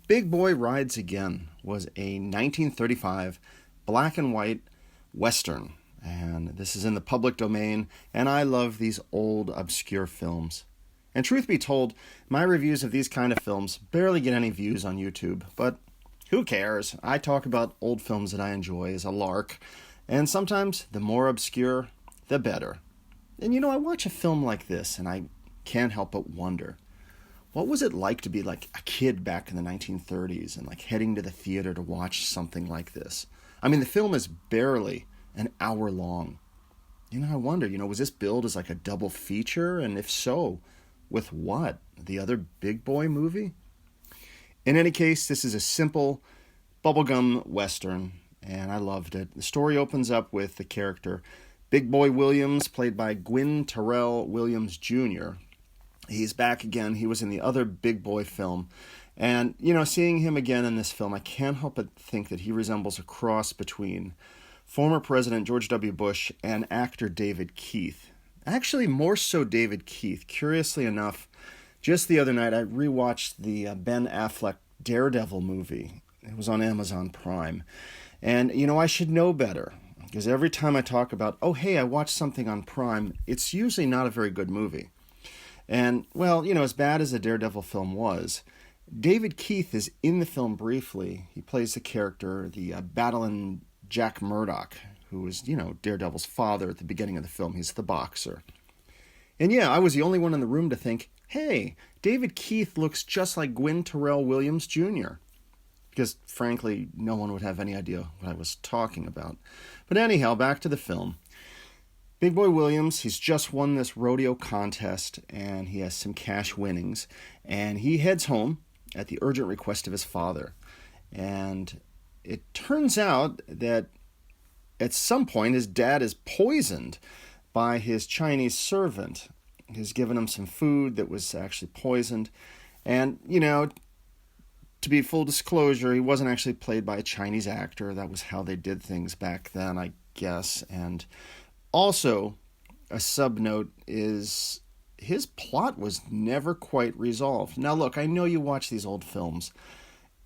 Big Boy Rides Again was a 1935 black and white Western. And this is in the public domain, and I love these old, obscure films. And truth be told, my reviews of these kind of films barely get any views on YouTube, but who cares? I talk about old films that I enjoy as a lark, and sometimes the more obscure, the better. And I watch a film like this, and I can't help but wonder, what was it like to be like a kid back in the 1930s and like heading to the theater to watch something like this? I mean, the film is barely an hour long. I wonder, was this billed as like a double feature? And if so, with what? The other Big Boy movie? In any case, this is a simple bubblegum Western, and I loved it. The story opens up with the character Big Boy Williams, played by Guinn Terrell Williams Jr. He's back again. He was in the other Big Boy film. And, seeing him again in this film, I can't help but think that he resembles a cross between former President George W. Bush and actor David Keith. Actually, more so David Keith. Curiously enough, just the other night, I rewatched the Ben Afleck Daredevil movie. It was on Amazon Prime. And, I should know better. Because every time I talk about, oh, hey, I watched something on Prime, it's usually not a very good movie. And, well, as bad as the Daredevil film was, David Keith is in the film briefly. He plays the character, the Battlin Jack Murdock, who was, Daredevil's father at the beginning of the film. He's the boxer. And yeah, I was the only one in the room to think, hey, David Keith looks just like Guinn Terrell Williams Jr. Because, frankly, no one would have any idea what I was talking about. But anyhow, back to the film. Big Boy Williams, he's just won this rodeo contest, and he has some cash winnings. And he heads home at the urgent request of his father. And it turns out that at some point his dad is poisoned by his Chinese servant. He's given him some food that was actually poisoned. And, to be full disclosure, he wasn't actually played by a Chinese actor. That was how they did things back then, I guess. And also, a sub-note is his plot was never quite resolved. Now, look, I know you watch these old films,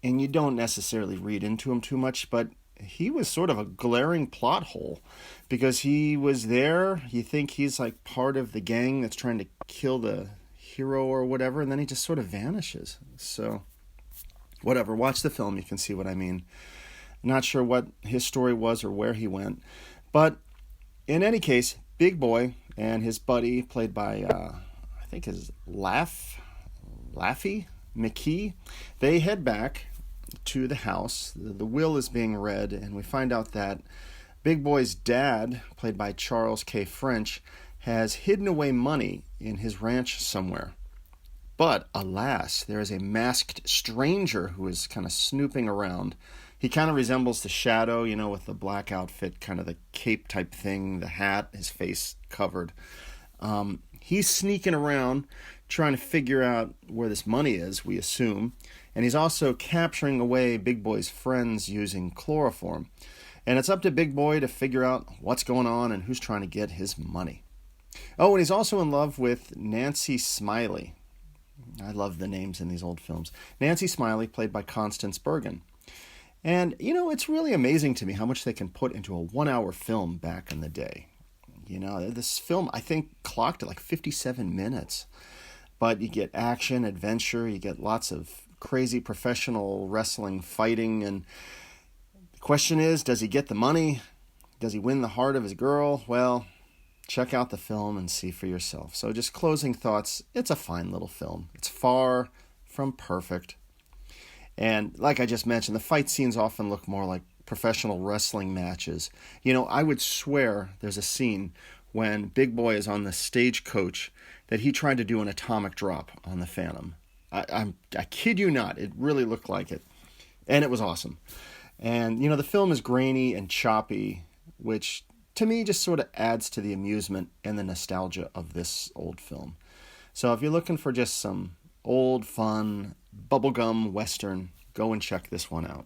and you don't necessarily read into them too much, but he was sort of a glaring plot hole because he was there. You think he's like part of the gang that's trying to kill the hero or whatever, and then he just sort of vanishes. So, whatever. Watch the film. You can see what I mean. Not sure what his story was or where he went. But in any case, Big Boy and his buddy, played by, I think is Laffy McKee, they head back to the house. The will is being read, and we find out that Big Boy's dad, played by Charles K. French, has hidden away money in his ranch somewhere. But, alas, there is a masked stranger who is kind of snooping around. He kind of resembles the Shadow, with the black outfit, kind of the cape type thing, the hat, his face covered. He's sneaking around, trying to figure out where this money is, we assume. And he's also capturing away Big Boy's friends using chloroform. And it's up to Big Boy to figure out what's going on and who's trying to get his money. Oh, and he's also in love with Nancy Smiley. I love the names in these old films. Nancy Smiley, played by Constance Bergen. And, it's really amazing to me how much they can put into a 1-hour film back in the day. This film, I think, clocked at like 57 minutes. But you get action, adventure, you get lots of crazy professional wrestling, fighting, and the question is, does he get the money? Does he win the heart of his girl? Well, check out the film and see for yourself. So just closing thoughts, it's a fine little film. It's far from perfect. And like I just mentioned, the fight scenes often look more like professional wrestling matches. I would swear there's a scene when Big Boy is on the stagecoach that he tried to do an atomic drop on the Phantom. I kid you not, it really looked like it. And it was awesome. And, the film is grainy and choppy, which to me just sort of adds to the amusement and the nostalgia of this old film. So if you're looking for just some old, fun, bubblegum Western, go and check this one out.